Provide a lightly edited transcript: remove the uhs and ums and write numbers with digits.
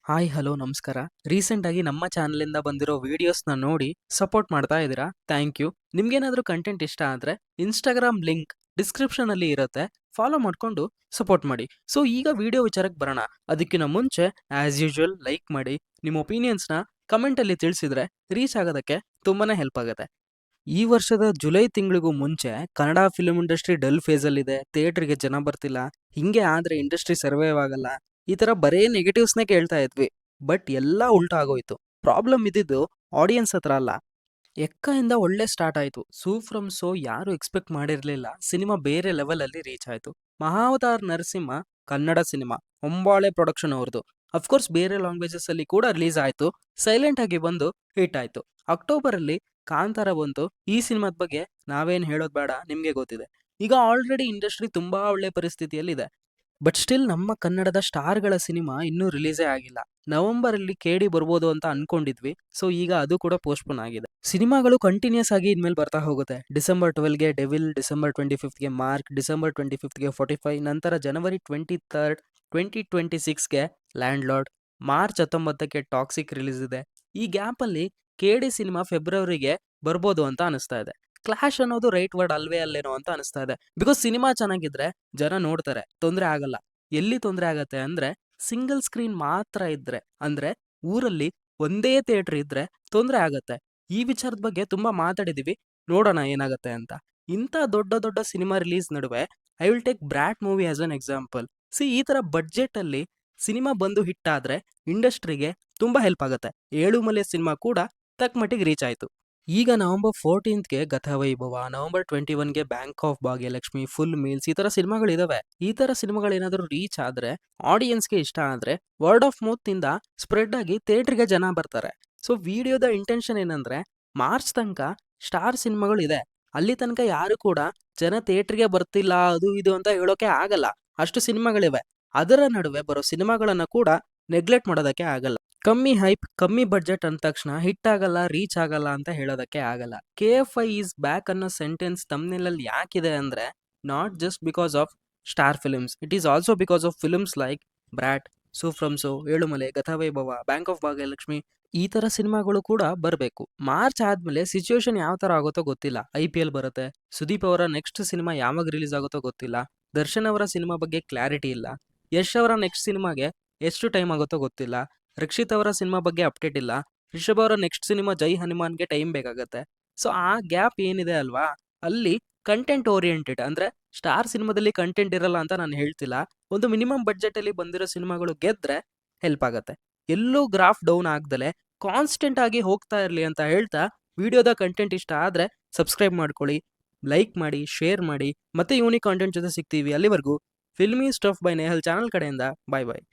Hi hello ನಮಸ್ಕಾರ. Recent ಆಗಿ ನಮ್ಮ ಚಾನಲಿಂದ ಬಂದಿರೋ ವಿಡಿಯೋಸ್ನ ನೋಡಿ ಸಪೋರ್ಟ್ ಮಾಡ್ತಾ ಇದ್ದೀರಾ, ಥ್ಯಾಂಕ್ ಯು. ನಿಮ್ಗೇನಾದ್ರೂ ಕಂಟೆಂಟ್ ಇಷ್ಟ ಆದರೆ ಇನ್ಸ್ಟಾಗ್ರಾಮ್ ಲಿಂಕ್ ಡಿಸ್ಕ್ರಿಪ್ಷನ್ ಅಲ್ಲಿ ಇರುತ್ತೆ, ಫಾಲೋ ಮಾಡ್ಕೊಂಡು ಸಪೋರ್ಟ್ ಮಾಡಿ. ಸೊ ಈಗ ವಿಡಿಯೋ ವಿಚಾರಕ್ಕೆ ಬರೋಣ. ಅದಕ್ಕಿಂತ ಮುಂಚೆ ಆಸ್ ಯೂಶುವಲ್ ಲೈಕ್ ಮಾಡಿ, ನಿಮ್ಮ ಒಪಿನಿಯನ್ಸ್ನ ಕಮೆಂಟಲ್ಲಿ ತಿಳಿಸಿದ್ರೆ ರೀಚ್ ಆಗೋದಕ್ಕೆ ತುಂಬಾನೇ ಹೆಲ್ಪ್ ಆಗುತ್ತೆ. ಈ ವರ್ಷದ ಜುಲೈ ತಿಂಗಳಿಗೂ ಮುಂಚೆ ಕನ್ನಡ ಫಿಲ್ಮ್ ಇಂಡಸ್ಟ್ರಿ ಡಲ್ ಫೇಸಲ್ಲಿದೆ, ಥಿಯೇಟ್ರಿಗೆ ಜನ ಬರ್ತಿಲ್ಲ, ಹಿಂಗೆ ಆದ್ರೆ ಇಂಡಸ್ಟ್ರಿ ಸರ್ವೈವ್ ಆಗಲ್ಲ, ಈ ತರ ಬರೇ ನೆಗೆಟಿವ್ಸ್ನೇ ಕೇಳ್ತಾ ಇದ್ವಿ. ಬಟ್ ಎಲ್ಲ ಉಲ್ಟಾ ಆಗೋಯ್ತು. ಪ್ರಾಬ್ಲಮ್ ಇದ್ದಿದ್ದು ಆಡಿಯನ್ಸ್ ಹತ್ರ ಅಲ್ಲ. ಎಕ್ಕ ಒಳ್ಳೆ ಸ್ಟಾರ್ಟ್ ಆಯ್ತು. ಸೂ ಫ್ರಮ್ ಸೋ ಯಾರು ಎಕ್ಸ್ಪೆಕ್ಟ್ ಮಾಡಿರ್ಲಿಲ್ಲ, ಸಿನಿಮಾ ಬೇರೆ ಲೆವೆಲ್ ಅಲ್ಲಿ ರೀಚ್ ಆಯ್ತು. ಮಹಾವತಾರ್ ನರಸಿಂಹ ಕನ್ನಡ ಸಿನಿಮಾ, ಹೊಂಬಾಳೆ ಪ್ರೊಡಕ್ಷನ್ ಅವ್ರದ್ದು. ಅಫ್ಕೋರ್ಸ್ ಬೇರೆ ಲ್ಯಾಂಗ್ವೇಜಸ್ ಅಲ್ಲಿ ಕೂಡ ರಿಲೀಸ್ ಆಯ್ತು, ಸೈಲೆಂಟ್ ಆಗಿ ಬಂದು ಹಿಟ್ ಆಯ್ತು. ಅಕ್ಟೋಬರ್ ಅಲ್ಲಿ ಕಾಂತಾರ ಬಂತು. ಈ ಸಿನಿಮಾದ ಬಗ್ಗೆ ನಾವೇನ್ ಹೇಳೋದ್ ಬೇಡ, ನಿಮ್ಗೆ ಗೊತ್ತಿದೆ. ಈಗ ಆಲ್ರೆಡಿ ಇಂಡಸ್ಟ್ರಿ ತುಂಬಾ ಒಳ್ಳೆ ಪರಿಸ್ಥಿತಿಯಲ್ಲಿದೆ. ಬಟ್ ಸ್ಟಿಲ್ ನಮ್ಮ ಕನ್ನಡದ ಸ್ಟಾರ್ಗಳ ಸಿನಿಮಾ ಇನ್ನೂ ರಿಲೀಸೇ ಆಗಿಲ್ಲ. ನವೆಂಬರ್ ಅಲ್ಲಿ ಕೇಡಿ ಬರ್ಬೋದು ಅಂತ ಅನ್ಕೊಂಡಿದ್ವಿ. ಸೊ ಈಗ ಅದು ಕೂಡ ಪೋಸ್ಟ್ಪೋನ್ ಆಗಿದೆ. ಸಿನಿಮಾಗಳು ಕಂಟಿನ್ಯೂಸ್ ಆಗಿ ಇನ್ಮೇಲೆ ಬರ್ತಾ ಹೋಗುತ್ತೆ. ಡಿಸೆಂಬರ್ 12ಗೆ ಡೆವಿಲ್, ಡಿಸೆಂಬರ್ 25ಗೆ ಮಾರ್ಕ್, ಡಿಸೆಂಬರ್ 25ಗೆ 45, ನಂತರ ಜನವರಿ 23rd 2026ಗೆ ಲ್ಯಾಂಡ್ ಲಾರ್ಡ್, ಮಾರ್ಚ್ 19ಕ್ಕೆ ಟಾಕ್ಸಿಕ್ ರಿಲೀಸ್ ಇದೆ. ಈ ಗ್ಯಾಪ್ ಅಲ್ಲಿ ಕೇಡಿ ಸಿನಿಮಾ ಫೆಬ್ರವರಿಗೆ ಬರ್ಬೋದು ಅಂತ ಅನಿಸ್ತಾ ಇದೆ. ಕ್ಲಾಶ್ ಅನ್ನೋದು ರೈಟ್ ವರ್ಡ್ ಅಲ್ವೇ ಅಲ್ಲೇನೋ ಅಂತ ಅನಿಸ್ತಾ ಇದೆ. ಬಿಕಾಸ್ ಸಿನಿಮಾ ಚೆನ್ನಾಗಿದ್ರೆ ಜನ ನೋಡ್ತಾರೆ, ತೊಂದರೆ ಆಗಲ್ಲ. ಎಲ್ಲಿ ತೊಂದರೆ ಆಗತ್ತೆ ಅಂದ್ರೆ ಸಿಂಗಲ್ ಸ್ಕ್ರೀನ್ ಮಾತ್ರ ಇದ್ರೆ, ಅಂದ್ರೆ ಊರಲ್ಲಿ ಒಂದೇ ಥಿಯೇಟರ್ ಇದ್ರೆ ತೊಂದರೆ ಆಗತ್ತೆ. ಈ ವಿಚಾರದ ಬಗ್ಗೆ ತುಂಬಾ ಮಾತಾಡಿದೀವಿ, ನೋಡೋಣ ಏನಾಗತ್ತೆ ಅಂತ. ಇಂಥ ದೊಡ್ಡ ದೊಡ್ಡ ಸಿನಿಮಾ ರಿಲೀಸ್ ನಡುವೆ I will take brought movie as an example. C ಈ ತರ ಬಡ್ಜೆಟ್ ಅಲ್ಲಿ ಸಿನಿಮಾ ಬಂದು ಹಿಟ್ ಆದ್ರೆ ಇಂಡಸ್ಟ್ರಿಗೆ ತುಂಬಾ ಹೆಲ್ಪ್ ಆಗುತ್ತೆ. ಏಳುಮಲೆ ಸಿನಿಮಾ ಕೂಡ ತಕ್ಕ ಮಟ್ಟಿಗೆ ರೀಚ್ ಆಯ್ತು. ಈಗ ನವೆಂಬರ್ 14ಗೆ ಗತವೈಭವ, ನವೆಂಬರ್ 21ಗೆ ಬ್ಯಾಂಕ್ ಆಫ್ ಭಾಗ್ಯಲಕ್ಷ್ಮಿ, ಫುಲ್ ಮೀಲ್ಸ್, ಈ ತರ ಸಿನಿಮಾಗಳಿದಾವೆ. ಈ ತರ ಸಿನಿಮಾಗಳೇನಾದ್ರೂ ರೀಚ್ ಆದ್ರೆ, ಆಡಿಯನ್ಸ್ಗೆ ಇಷ್ಟ ಆದ್ರೆ, ವರ್ಡ್ ಆಫ್ ಮೌತ್ ಇಂದ ಸ್ಪ್ರೆಡ್ ಆಗಿ ಥಿಯೇಟರ್ಗೆ ಜನ ಬರ್ತಾರೆ. ಸೊ ವಿಡಿಯೋದ ಇಂಟೆನ್ಷನ್ ಏನಂದ್ರೆ, ಮಾರ್ಚ್ ತನಕ ಸ್ಟಾರ್ ಸಿನಿಮಾಗಳು ಇದೆ, ಅಲ್ಲಿ ತನಕ ಯಾರು ಕೂಡ ಜನ ಥಿಯೇಟರ್ಗೆ ಬರ್ತಿಲ್ಲ ಅದು ಇದು ಅಂತ ಹೇಳೋಕೆ ಆಗಲ್ಲ. ಅಷ್ಟು ಸಿನಿಮಾಗಳಿವೆ. ಅದರ ನಡುವೆ ಬರೋ ಸಿನಿಮಾಗಳನ್ನ ಕೂಡ ನೆಗ್ಲೆಕ್ಟ್ ಮಾಡೋದಕ್ಕೆ ಆಗಲ್ಲ. ಕಮ್ಮಿ ಹೈಪ್, ಕಮ್ಮಿ ಬಡ್ಜೆಟ್ ಅಂದ ತಕ್ಷಣ ಹಿಟ್ ಆಗಲ್ಲ, ರೀಚ್ ಆಗಲ್ಲ ಅಂತ ಹೇಳೋದಕ್ಕೆ ಆಗಲ್ಲ. KFI ಈಸ್ ಬ್ಯಾಕ್ ಅನ್ನೋ ಸೆಂಟೆನ್ಸ್ ತಮ್ನೆಲಲ್ಲಿ ಯಾಕಿದೆ ಅಂದ್ರೆ, not just because of star films, it is also because of films like Brat, Su From So, Elumale, Gatavaibhava, Bank of Bhagyalakshmi, ಈ ತರ ಸಿನಿಮಾಗಳು ಕೂಡ ಬರಬೇಕು. ಮಾರ್ಚ್ ಆದ್ಮೇಲೆ ಸಿಚುವೇಶನ್ ಯಾವ ತರ ಆಗುತ್ತೋ ಗೊತ್ತಿಲ್ಲ. IPL ಬರುತ್ತೆ, ಸುದೀಪ್ ಅವರ ನೆಕ್ಸ್ಟ್ ಸಿನಿಮಾ ಯಾವಾಗ ರಿಲೀಸ್ ಆಗುತ್ತೋ ಗೊತ್ತಿಲ್ಲ, ದರ್ಶನ್ ಅವರ ಸಿನಿಮಾ ಬಗ್ಗೆ ಕ್ಲಾರಿಟಿ ಇಲ್ಲ, ಯಶ್ ಅವರ ನೆಕ್ಸ್ಟ್ ಸಿನಿಮಾಗೆ ಎಷ್ಟು ಟೈಮ್ ಆಗುತ್ತೋ ಗೊತ್ತಿಲ್ಲ, ರಕ್ಷಿತ್ ಅವರ ಸಿನಿಮಾ ಬಗ್ಗೆ ಅಪ್ಡೇಟ್ ಇಲ್ಲ, ರಿಷಬ್ ಅವರ ನೆಕ್ಸ್ಟ್ ಸಿನಿಮಾ ಜೈ ಹನುಮಾನ್ಗೆ ಟೈಮ್ ಬೇಕಾಗತ್ತೆ. ಸೊ ಆ ಗ್ಯಾಪ್ ಏನಿದೆ ಅಲ್ವಾ, ಅಲ್ಲಿ ಕಂಟೆಂಟ್ ಓರಿಯೆಂಟೆಡ್ ಅಂದ್ರೆ ಸ್ಟಾರ್ ಸಿನಿಮಾದಲ್ಲಿ ಕಂಟೆಂಟ್ ಇರಲ್ಲ ಅಂತ ನಾನು ಹೇಳ್ತಿಲ್ಲ. ಒಂದು ಮಿನಿಮಮ್ ಬಡ್ಜೆಟ್ ಅಲ್ಲಿ ಬಂದಿರೋ ಸಿನಿಮಾಗಳು ಗೆದ್ರೆ ಹೆಲ್ಪ್ ಆಗತ್ತೆ. ಎಲ್ಲೂ ಗ್ರಾಫ್ ಡೌನ್ ಆಗ್ದಲೆ ಕಾನ್ಸ್ಟೆಂಟ್ ಆಗಿ ಹೋಗ್ತಾ ಇರ್ಲಿ ಅಂತ ಹೇಳ್ತಾ, ವಿಡಿಯೋದ ಕಂಟೆಂಟ್ ಇಷ್ಟ ಆದ್ರೆ ಸಬ್ಸ್ಕ್ರೈಬ್ ಮಾಡ್ಕೊಳ್ಳಿ, ಲೈಕ್ ಮಾಡಿ, ಶೇರ್ ಮಾಡಿ. ಮತ್ತೆ ಯೂನಿಕ್ ಕಾಂಟೆಂಟ್ ಜೊತೆ ಸಿಗ್ತೀವಿ. ಅಲ್ಲಿವರೆಗೂ filmy stuff by Nehal channel ಕಡೆಯಿಂದ ಬಾಯ್ ಬಾಯ್.